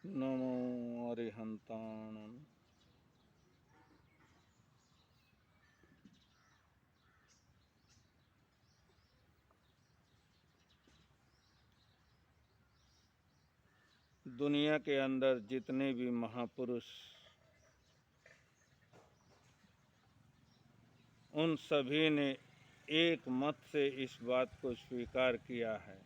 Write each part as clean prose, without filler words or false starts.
नमो अरिहंताणं। दुनिया के अंदर जितने भी महापुरुष, उन सभी ने एक मत से इस बात को स्वीकार किया है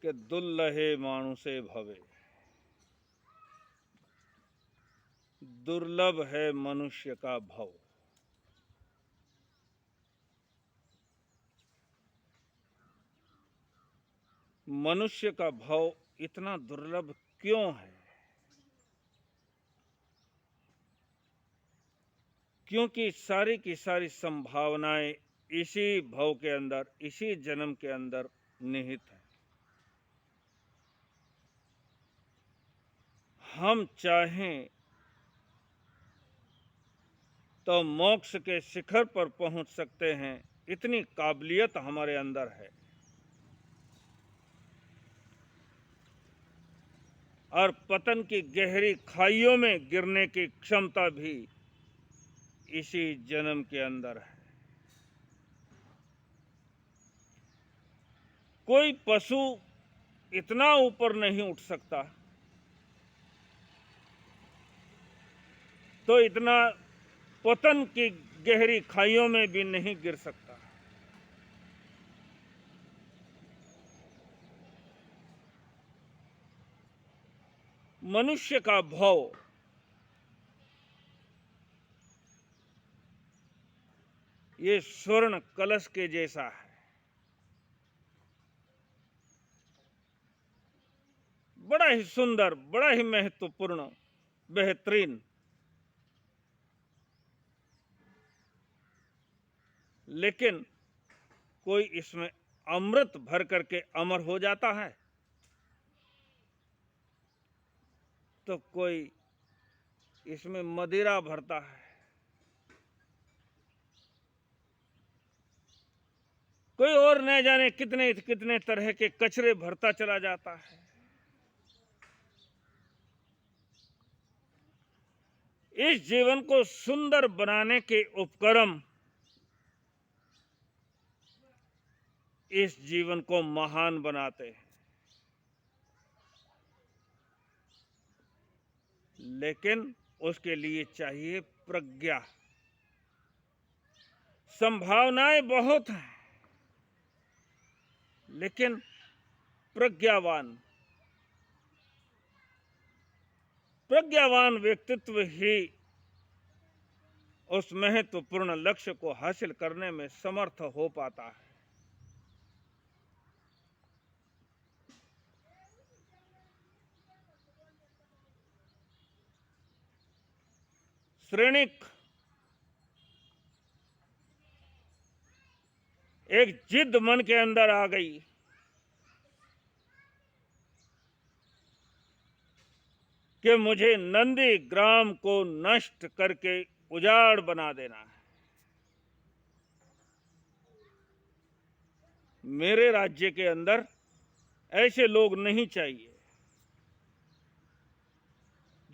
कि दुर्लभे मानुषे भवे, दुर्लभ है मनुष्य का भव। मनुष्य का भव इतना दुर्लभ क्यों है? क्योंकि सारी की सारी संभावनाएं इसी भव के अंदर, इसी जन्म के अंदर निहित है। हम चाहें तो मोक्ष के शिखर पर पहुंच सकते हैं, इतनी काबिलियत हमारे अंदर है। और पतन की गहरी खाइयों में गिरने की क्षमता भी इसी जन्म के अंदर है। कोई पशु इतना ऊपर नहीं उठ सकता, तो इतना पतन की गहरी खाइयों में भी नहीं गिर सकता। मनुष्य का भव ये स्वर्ण कलश के जैसा है, बड़ा ही सुंदर, बड़ा ही महत्वपूर्ण, बेहतरीन। लेकिन कोई इसमें अमृत भर करके अमर हो जाता है, तो कोई इसमें मदिरा भरता है, कोई और न जाने कितने कितने तरह के कचरे भरता चला जाता है। इस जीवन को सुंदर बनाने के उपक्रम इस जीवन को महान बनाते हैं। लेकिन उसके लिए चाहिए प्रज्ञा। संभावनाएं बहुत हैं, लेकिन प्रज्ञावान व्यक्तित्व ही उस महत्वपूर्ण लक्ष्य को हासिल करने में समर्थ हो पाता है। श्रेणिक एक जिद मन के अंदर आ गई कि मुझे नंदी ग्राम को नष्ट करके उजाड़ बना देना है। मेरे राज्य के अंदर ऐसे लोग नहीं चाहिए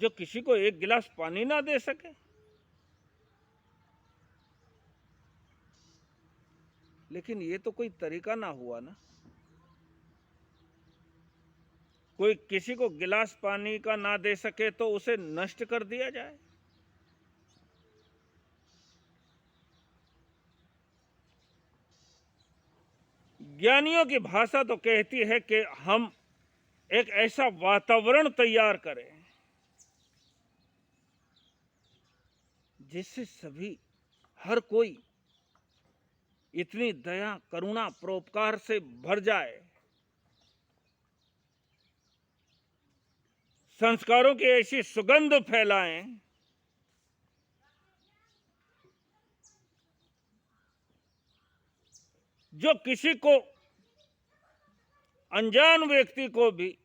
जो किसी को एक गिलास पानी ना दे सके। लेकिन ये तो कोई तरीका ना हुआ ना। कोई किसी को गिलास पानी का ना दे सके तो उसे नष्ट कर दिया जाए। ज्ञानियों की भाषा तो कहती है कि हम एक ऐसा वातावरण तैयार करें जिससे सभी, हर कोई इतनी दया, करुणा, परोपकार से भर जाए, संस्कारों की ऐसी सुगंध फैलाएं जो किसी को, अनजान व्यक्ति को भी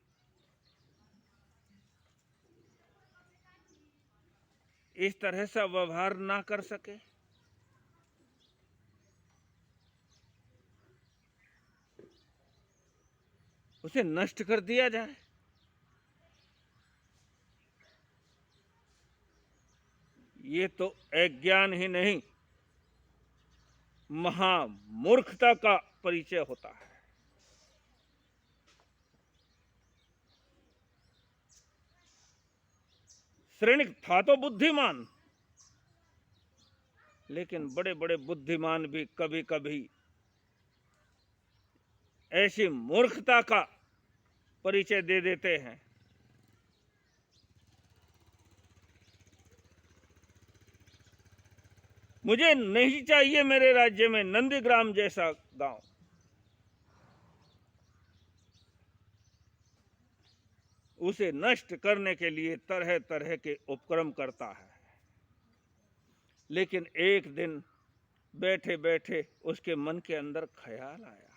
इस तरह से व्यवहार ना कर सके। उसे नष्ट कर दिया जाए। ये तो अज्ञान ही नहीं, महामूर्खता का परिचय होता है। श्रेणिक था तो बुद्धिमान, लेकिन बड़े बड़े बुद्धिमान भी कभी कभी ऐसी मूर्खता का परिचय दे देते हैं। मुझे नहीं चाहिए मेरे राज्य में नंदीग्राम जैसा गांव। उसे नष्ट करने के लिए तरह तरह के उपक्रम करता है। लेकिन एक दिन बैठे बैठे उसके मन के अंदर ख्याल आया,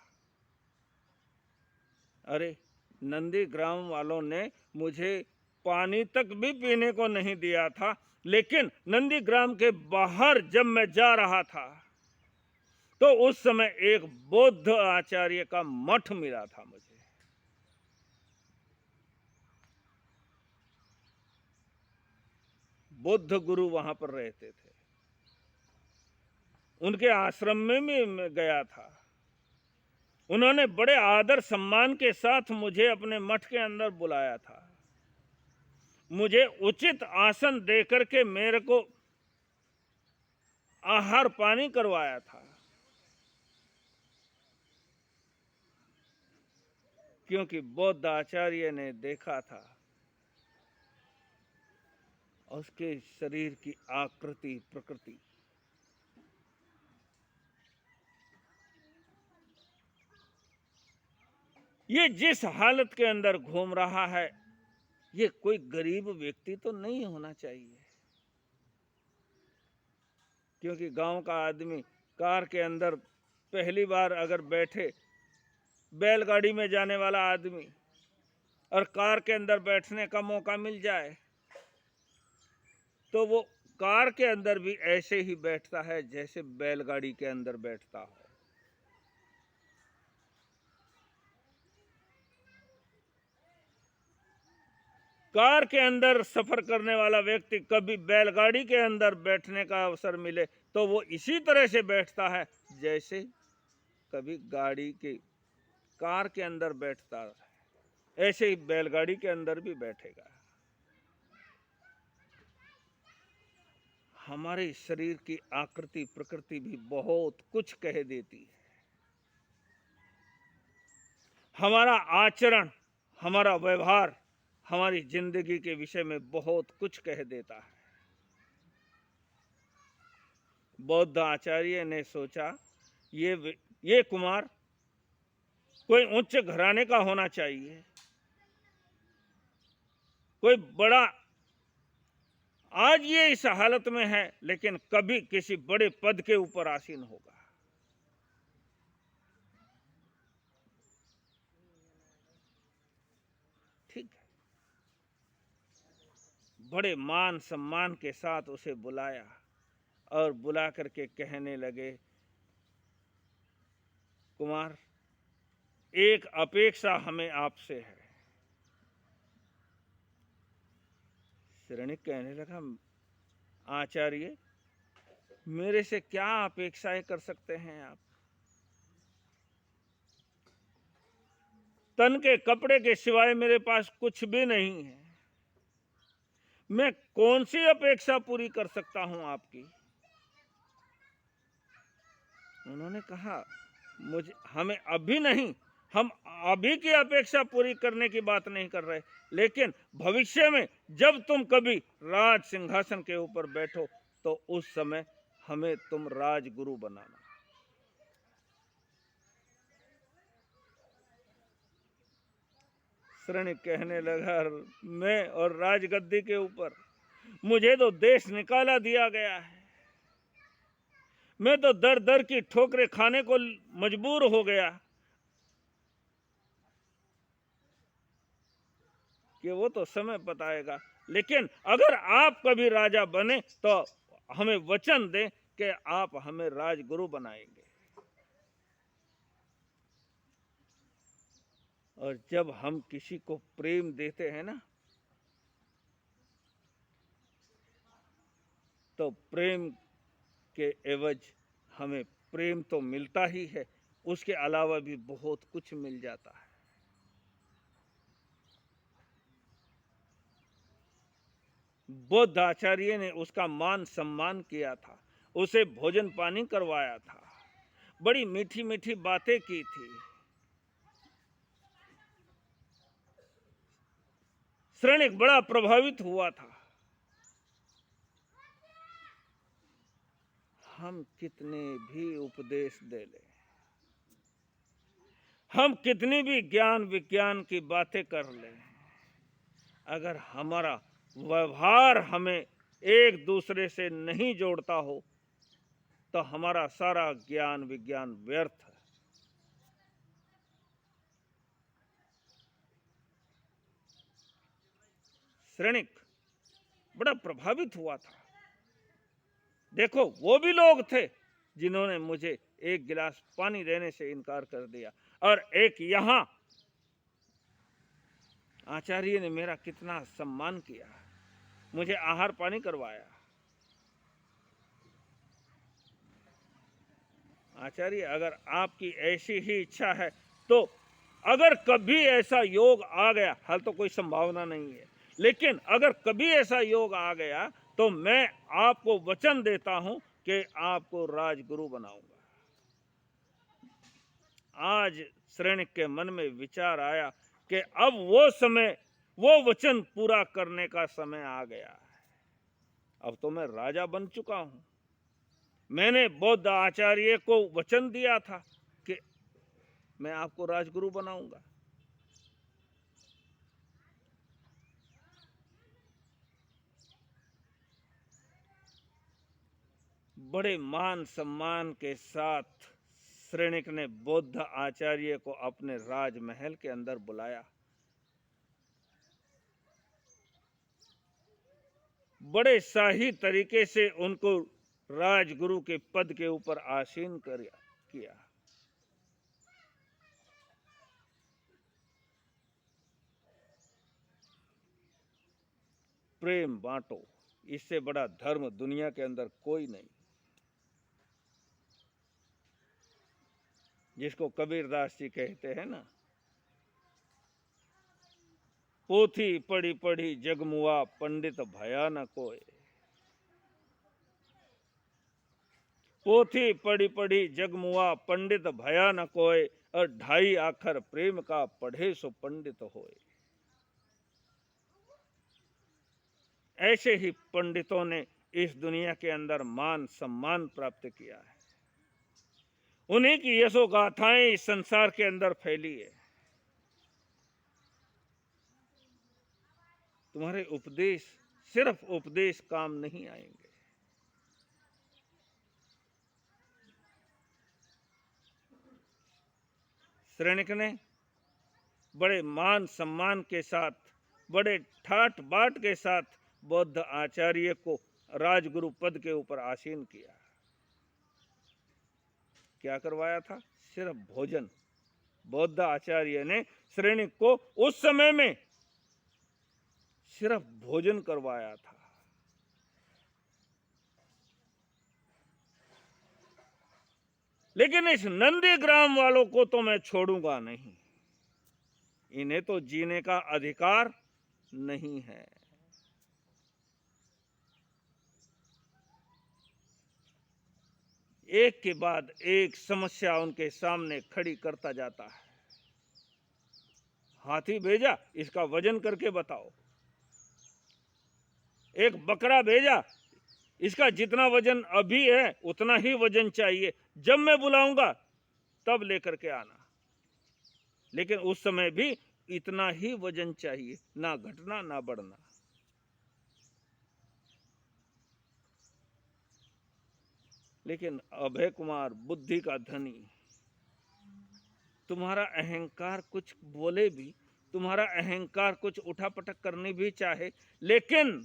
अरे नंदीग्राम वालों ने मुझे पानी तक भी पीने को नहीं दिया था, लेकिन नंदीग्राम के बाहर जब मैं जा रहा था तो उस समय एक बौद्ध आचार्य का मठ मिला था मुझे। बुद्ध गुरु वहां पर रहते थे, उनके आश्रम में भी मैं गया था। उन्होंने बड़े आदर सम्मान के साथ मुझे अपने मठ के अंदर बुलाया था। मुझे उचित आसन देकर के मेरे को आहार पानी करवाया था, क्योंकि बौद्ध आचार्य ने देखा था उसके शरीर की आकृति प्रकृति। ये जिस हालत के अंदर घूम रहा है, ये कोई गरीब व्यक्ति तो नहीं होना चाहिए, क्योंकि गांव का आदमी कार के अंदर पहली बार अगर बैठे, बैलगाड़ी में जाने वाला आदमी और कार के अंदर बैठने का मौका मिल जाए तो वो कार के अंदर भी ऐसे ही बैठता है जैसे बैलगाड़ी के अंदर बैठता हो। कार के अंदर सफर करने वाला व्यक्ति कभी बैलगाड़ी के अंदर बैठने का अवसर मिले तो वो इसी तरह से बैठता है जैसे कभी गाड़ी के कार के अंदर बैठता है, ऐसे ही बैलगाड़ी के अंदर भी बैठेगा। हमारे शरीर की आकृति प्रकृति भी बहुत कुछ कह देती है। हमारा आचरण, हमारा व्यवहार हमारी जिंदगी के विषय में बहुत कुछ कह देता है। बौद्ध आचार्य ने सोचा ये कुमार कोई उच्च घराने का होना चाहिए, कोई बड़ा, आज ये इस हालत में है लेकिन कभी किसी बड़े पद के ऊपर आसीन होगा। ठीक है, बड़े मान सम्मान के साथ उसे बुलाया और बुला करके कहने लगे, कुमार एक अपेक्षा हमें आपसे है। श्रेणिक कहने लगा, आचार्य मेरे से क्या अपेक्षाएं कर सकते हैं आप? तन के कपड़े के सिवाय मेरे पास कुछ भी नहीं है, मैं कौन सी अपेक्षा पूरी कर सकता हूं आपकी? उन्होंने कहा, मुझे हमें अभी नहीं, हम अभी की अपेक्षा पूरी करने की बात नहीं कर रहे, लेकिन भविष्य में जब तुम कभी राज सिंहासन के ऊपर बैठो तो उस समय हमें तुम राजगुरु बनाना। श्रेणिक कहने लगा, मैं और राजगद्दी के ऊपर मुझे तो देश निकाला दिया गया है, मैं तो दर दर की ठोकरें खाने को मजबूर हो गया कि वो तो समय बताएगा, लेकिन अगर आप कभी राजा बने तो हमें वचन दें कि आप हमें राजगुरु बनाएंगे। और जब हम किसी को प्रेम देते हैं ना, तो प्रेम के एवज हमें प्रेम तो मिलता ही है, उसके अलावा भी बहुत कुछ मिल जाता है। बुद्ध आचार्य ने उसका मान सम्मान किया था, उसे भोजन पानी करवाया था, बड़ी मीठी मीठी बातें की थी। श्रेणिक बड़ा प्रभावित हुआ था। हम कितने भी उपदेश दे लें, हम कितनी भी ज्ञान विज्ञान की बातें कर लें, अगर हमारा व्यवहार हमें एक दूसरे से नहीं जोड़ता हो, तो हमारा सारा ज्ञान विज्ञान व्यर्थ है। श्रेणिक बड़ा प्रभावित हुआ था। देखो, वो भी लोग थे जिन्होंने मुझे एक गिलास पानी देने से इनकार कर दिया, और एक यहाँ आचार्य ने मेरा कितना सम्मान किया, मुझे आहार पानी करवाया। आचार्य, अगर आपकी ऐसी ही इच्छा है तो अगर कभी ऐसा योग आ गया, हाल तो कोई संभावना नहीं है, लेकिन अगर कभी ऐसा योग आ गया तो मैं आपको वचन देता हूं कि आपको राजगुरु बनाऊंगा। आज श्रेणिक के मन में विचार आया कि अब वो समय, वो वचन पूरा करने का समय आ गया है। अब तो मैं राजा बन चुका हूं। मैंने बौद्ध आचार्य को वचन दिया था कि मैं आपको राजगुरु बनाऊंगा। बड़े मान सम्मान के साथ श्रेणिक ने बौद्ध आचार्य को अपने राजमहल के अंदर बुलाया। बड़े शाही तरीके से उनको राजगुरु के पद के ऊपर आसीन किया। प्रेम बांटो, इससे बड़ा धर्म दुनिया के अंदर कोई नहीं। जिसको कबीरदास जी कहते हैं ना, पोथी पढ़ी पढ़ी जगमुआ, पंडित भया न कोय। पोथी पढ़ी पढ़ी जगमुआ, पंडित भया न कोय, और 2.5 आखर प्रेम का पढ़े सो पंडित होए। ऐसे ही पंडितों ने इस दुनिया के अंदर मान सम्मान प्राप्त किया है। उन्हीं की यशोगाथाएं इस संसार के अंदर फैली है। तुम्हारे उपदेश, सिर्फ उपदेश काम नहीं आएंगे। श्रेणिक ने बड़े मान सम्मान के साथ, बड़े ठाट बाट के साथ बौद्ध आचार्य को राजगुरु पद के ऊपर आसीन किया। क्या करवाया था? सिर्फ भोजन। बौद्ध आचार्य ने श्रेणिक को उस समय में सिर्फ भोजन करवाया था। लेकिन इस नंदीग्राम वालों को तो मैं छोड़ूंगा नहीं। इन्हें तो जीने का अधिकार नहीं है। एक के बाद एक समस्या उनके सामने खड़ी करता जाता है। हाथी भेजा, इसका वजन करके बताओ। एक बकरा भेजा, इसका जितना वजन अभी है उतना ही वजन चाहिए, जब मैं बुलाऊंगा तब लेकर के आना। लेकिन उस समय भी इतना ही वजन चाहिए, ना घटना ना बढ़ना। लेकिन अभय कुमार बुद्धि का धनी, तुम्हारा अहंकार कुछ बोले भी, तुम्हारा अहंकार कुछ उठापटक करनी भी चाहे, लेकिन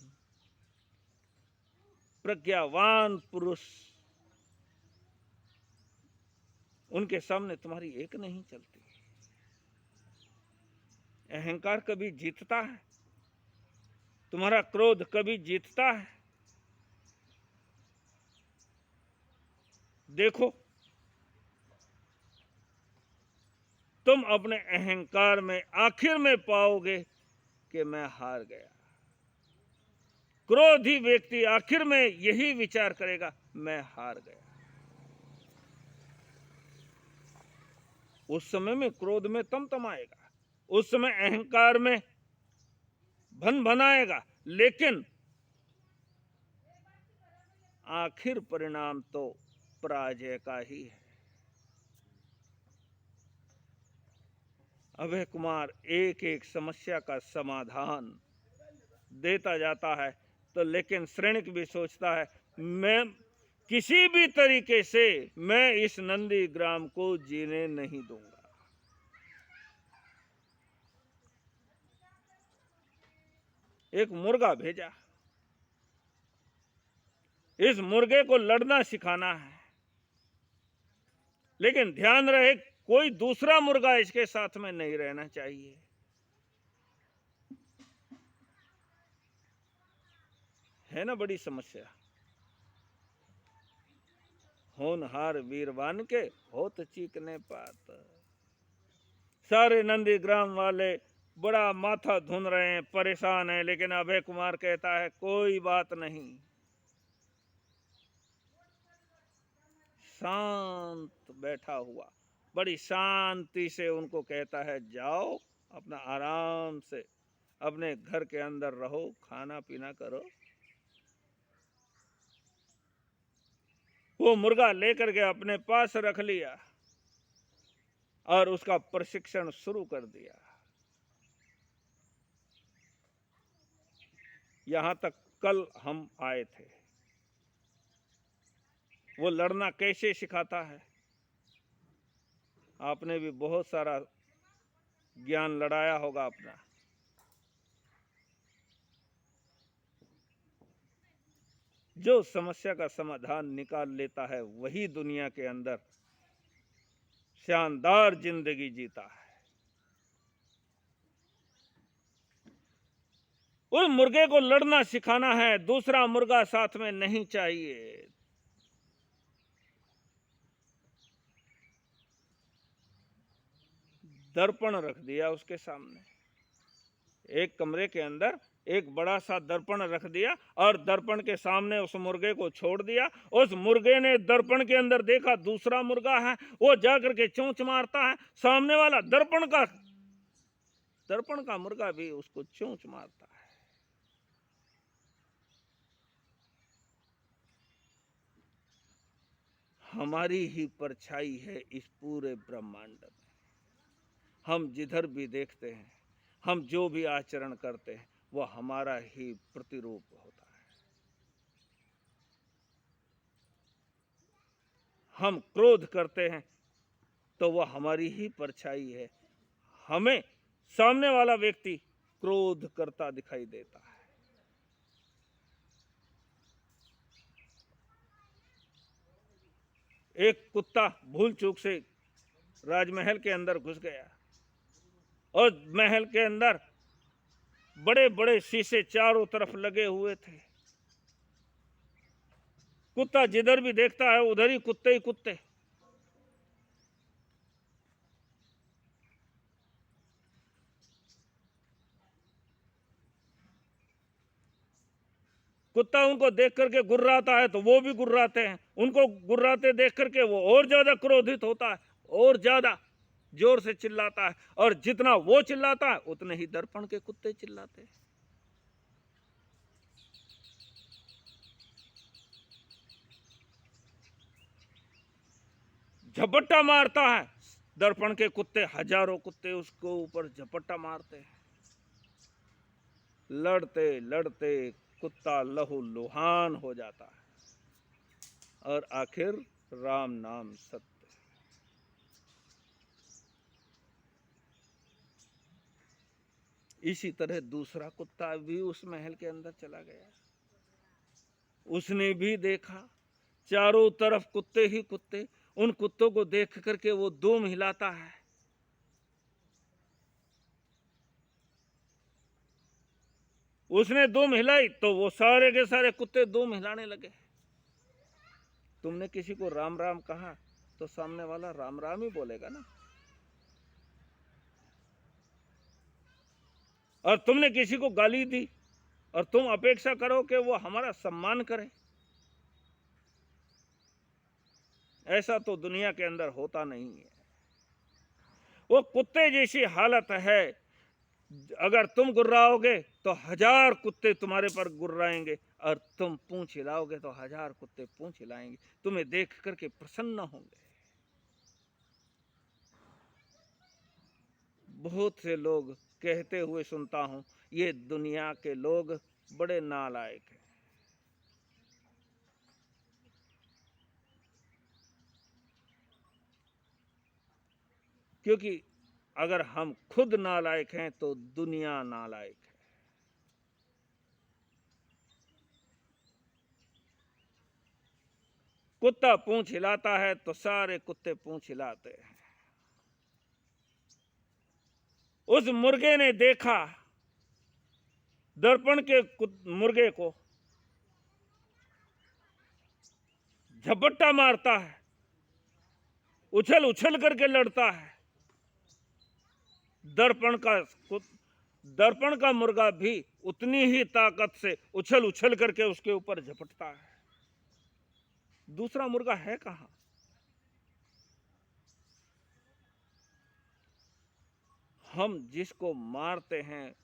प्रज्ञावान पुरुष उनके सामने तुम्हारी एक नहीं चलती। अहंकार कभी जीतता है? तुम्हारा क्रोध कभी जीतता है? देखो, तुम अपने अहंकार में आखिर में पाओगे कि मैं हार गया। क्रोधी व्यक्ति आखिर में यही विचार करेगा, मैं हार गया। उस समय में क्रोध में तमतमाएगा, उस समय अहंकार में भन भनाएगा, लेकिन आखिर परिणाम तो पराजय का ही है। अभय कुमार एक एक समस्या का समाधान देता जाता है, तो लेकिन श्रेणिक भी सोचता है, मैं किसी भी तरीके से मैं इस नंदीग्राम को जीने नहीं दूंगा। एक मुर्गा भेजा, इस मुर्गे को लड़ना सिखाना है, लेकिन ध्यान रहे कोई दूसरा मुर्गा इसके साथ में नहीं रहना चाहिए। है ना बड़ी समस्या। होनहार वीरवान के होत चीकने पात। सारे नंदीग्राम वाले बड़ा माथा धुन रहे हैं, परेशान हैं, लेकिन अभय कुमार कहता है कोई बात नहीं। शांत बैठा हुआ, बड़ी शांति से उनको कहता है, जाओ अपना आराम से अपने घर के अंदर रहो, खाना पीना करो। वो मुर्गा लेकर के अपने पास रख लिया और उसका प्रशिक्षण शुरू कर दिया। यहां तक कल हम आए थे। वो लड़ना कैसे सिखाता है? आपने भी बहुत सारा ज्ञान लड़ाया होगा अपना। जो समस्या का समाधान निकाल लेता है वही दुनिया के अंदर शानदार जिंदगी जीता है। उस मुर्गे को लड़ना सिखाना है, दूसरा मुर्गा साथ में नहीं चाहिए। दर्पण रख दिया उसके सामने, एक कमरे के अंदर एक बड़ा सा दर्पण रख दिया और दर्पण के सामने उस मुर्गे को छोड़ दिया। उस मुर्गे ने दर्पण के अंदर देखा दूसरा मुर्गा है, वो जाकर के चोंच मारता है, सामने वाला दर्पण का मुर्गा भी उसको चोंच मारता है। हमारी ही परछाई है इस पूरे ब्रह्मांड में। हम जिधर भी देखते हैं, हम जो भी आचरण करते हैं, वह हमारा ही प्रतिरूप होता है। हम क्रोध करते हैं तो वह हमारी ही परछाई है। हमें सामने वाला व्यक्ति क्रोध करता दिखाई देता है। एक कुत्ता भूल चूक से राजमहल के अंदर घुस गया और महल के अंदर बड़े बड़े शीशे चारों तरफ लगे हुए थे। कुत्ता जिधर भी देखता है उधर ही कुत्ते ही कुत्ते। कुत्ता उनको देख करके गुर्राता है तो वो भी गुर्राते हैं, उनको गुर्राते देख करके वो और ज्यादा क्रोधित होता है, और ज्यादा जोर से चिल्लाता है, और जितना वो चिल्लाता है उतने ही दर्पण के कुत्ते चिल्लाते हैं। झपट्टा मारता है, दर्पण के कुत्ते हजारों कुत्ते उसको ऊपर झपट्टा मारते हैं। लड़ते लड़ते कुत्ता लहू लुहान हो जाता है और आखिर राम नाम सत्य। इसी तरह दूसरा कुत्ता भी उस महल के अंदर चला गया। उसने भी देखा चारों तरफ कुत्ते ही कुत्ते। उन कुत्तों को देख करके वो दुम हिलाता है। उसने दुम हिलाई तो वो सारे के सारे कुत्ते दुम हिलाने लगे। तुमने किसी को राम राम कहा तो सामने वाला राम राम ही बोलेगा ना। और तुमने किसी को गाली दी और तुम अपेक्षा करो कि वो हमारा सम्मान करे, ऐसा तो दुनिया के अंदर होता नहीं है। वो कुत्ते जैसी हालत है। अगर तुम गुर्राओगे तो 1000 कुत्ते तुम्हारे पर गुर्राएंगे, और तुम पूंछ हिलाओगे तो 1000 कुत्ते पूंछ हिलाएंगे, तुम्हें देख करके प्रसन्न होंगे। बहुत से लोग कहते हुए सुनता हूं, ये दुनिया के लोग बड़े नालायक हैं। क्योंकि अगर हम खुद नालायक हैं तो दुनिया नालायक है। कुत्ता पूंछ हिलाता है तो सारे कुत्ते पूंछ हिलाते हैं। उस मुर्गे ने देखा दर्पण के मुर्गे को झपट्टा मारता है, उछल उछल करके लड़ता है। दर्पण का मुर्गा भी उतनी ही ताकत से उछल उछल करके उसके ऊपर झपटता है। दूसरा मुर्गा है कहां? हम जिसको मारते हैं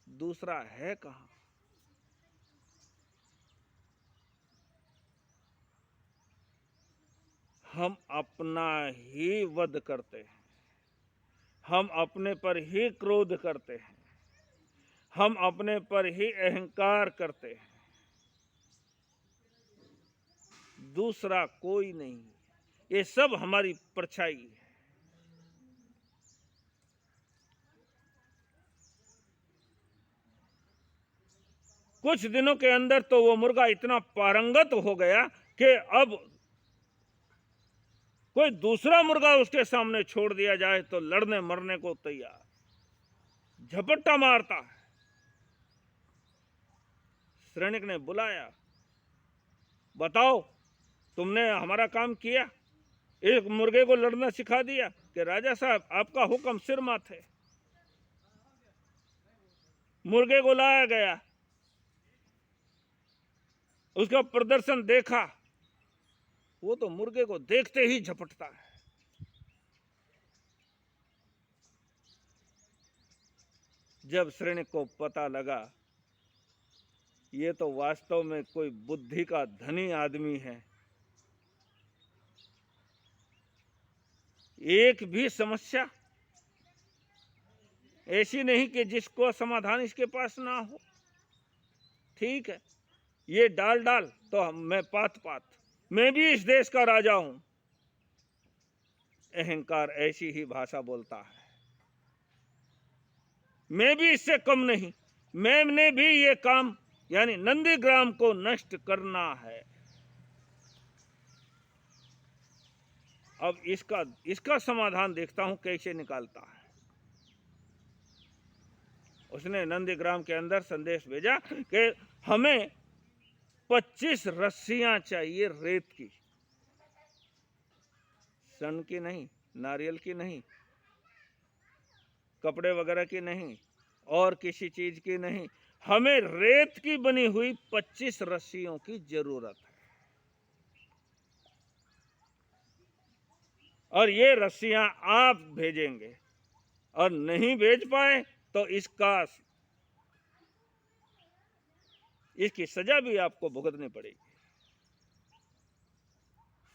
दूसरा है कहां? हम अपना ही वध करते हैं, हम अपने पर ही क्रोध करते हैं, हम अपने पर ही अहंकार करते हैं। दूसरा कोई नहीं, ये सब हमारी परछाई है। कुछ दिनों के अंदर तो वो मुर्गा इतना पारंगत हो गया कि अब कोई दूसरा मुर्गा उसके सामने छोड़ दिया जाए तो लड़ने मरने को तैयार, झपट्टा मारता है। सैनिक ने बुलाया, बताओ तुमने हमारा काम किया, एक मुर्गे को लड़ना सिखा दिया कि राजा साहब आपका हुक्म सिर माथे। मुर्गे को लाया गया, उसका प्रदर्शन देखा, वो तो मुर्गे को देखते ही झपटता है। जब सैनिक को पता लगा ये तो वास्तव में कोई बुद्धि का धनी आदमी है, एक भी समस्या ऐसी नहीं कि जिसको समाधान इसके पास ना हो। ठीक है, ये डाल तो मैं पात, मैं भी इस देश का राजा हूं। अहंकार ऐसी ही भाषा बोलता है, मैं भी इससे कम नहीं, मैंने भी ये काम यानी नंदीग्राम को नष्ट करना है। अब इसका समाधान देखता हूं कैसे निकालता है। उसने नंदीग्राम के अंदर संदेश भेजा कि हमें 25 रस्सियां चाहिए रेत की, सन की नहीं, नारियल की नहीं, कपड़े वगैरह की नहीं, और किसी चीज की नहीं, हमें रेत की बनी हुई 25 रस्सियों की जरूरत है। और ये रस्सियां आप भेजेंगे, और नहीं भेज पाए तो इसकी सजा भी आपको भुगतनी पड़ेगी।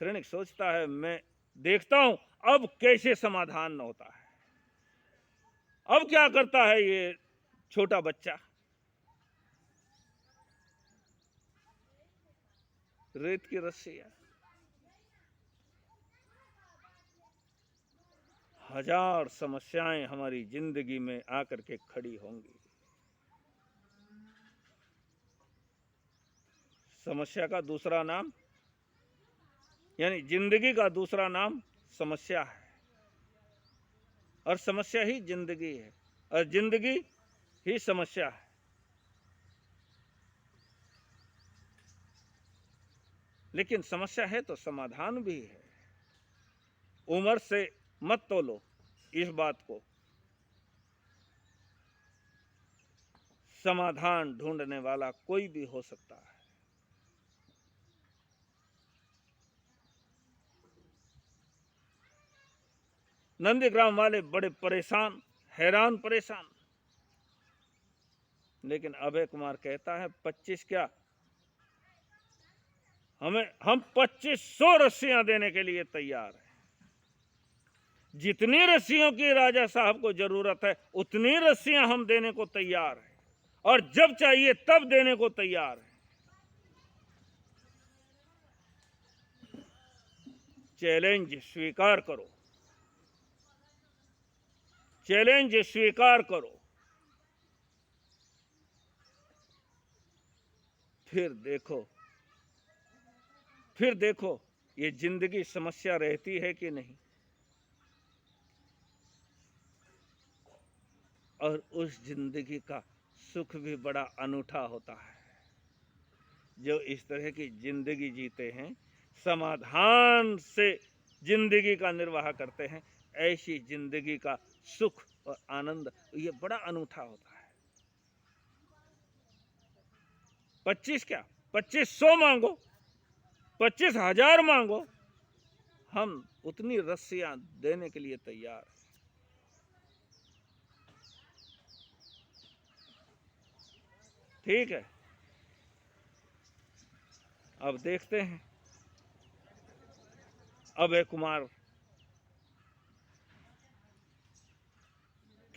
सैनिक सोचता है, मैं देखता हूं अब कैसे समाधान होता है। अब क्या करता है ये छोटा बच्चा? रेत की रस्सियां, 1000 समस्याएं हमारी जिंदगी में आकर के खड़ी होंगी। समस्या का दूसरा नाम यानी जिंदगी का दूसरा नाम समस्या है, और समस्या ही जिंदगी है, और जिंदगी ही समस्या है। लेकिन समस्या है तो समाधान भी है। उम्र से मत तोलो इस बात को, समाधान ढूंढने वाला कोई भी हो सकता है। नंदीग्राम वाले बड़े परेशान, हैरान परेशान, लेकिन अभय कुमार कहता है 25 क्या, हम 2500 रस्सियां देने के लिए तैयार हैं। जितनी रस्सियों की राजा साहब को जरूरत है उतनी रस्सियां हम देने को तैयार हैं, और जब चाहिए तब देने को तैयार हैं। चैलेंज स्वीकार करो, चैलेंज स्वीकार करो, फिर देखो ये जिंदगी समस्या रहती है कि नहीं। और उस जिंदगी का सुख भी बड़ा अनूठा होता है। जो इस तरह की जिंदगी जीते हैं, समाधान से जिंदगी का निर्वाह करते हैं, ऐसी जिंदगी का सुख और आनंद ये बड़ा अनूठा होता है। 25 क्या, 2500 मांगो, 25,000 मांगो, हम उतनी रस्सियां देने के लिए तैयार हैं। ठीक है, अब देखते हैं अभय कुमार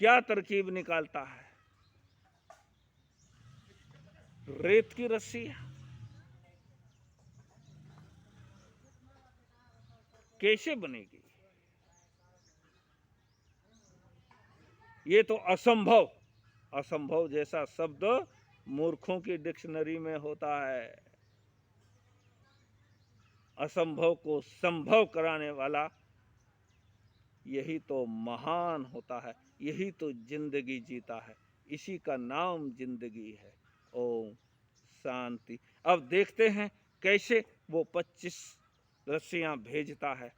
क्या तरकीब निकालता है। रेत की रस्सी कैसे बनेगी? ये तो असंभव, असंभव जैसा शब्द मूर्खों की डिक्शनरी में होता है। असंभव को संभव कराने वाला यही तो महान होता है, यही तो जिंदगी जीता है, इसी का नाम जिंदगी है। ओम शांति। अब देखते हैं कैसे वो 25 रस्सियां भेजता है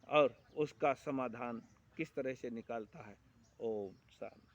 और उसका समाधान किस तरह से निकालता है। ओम शांति।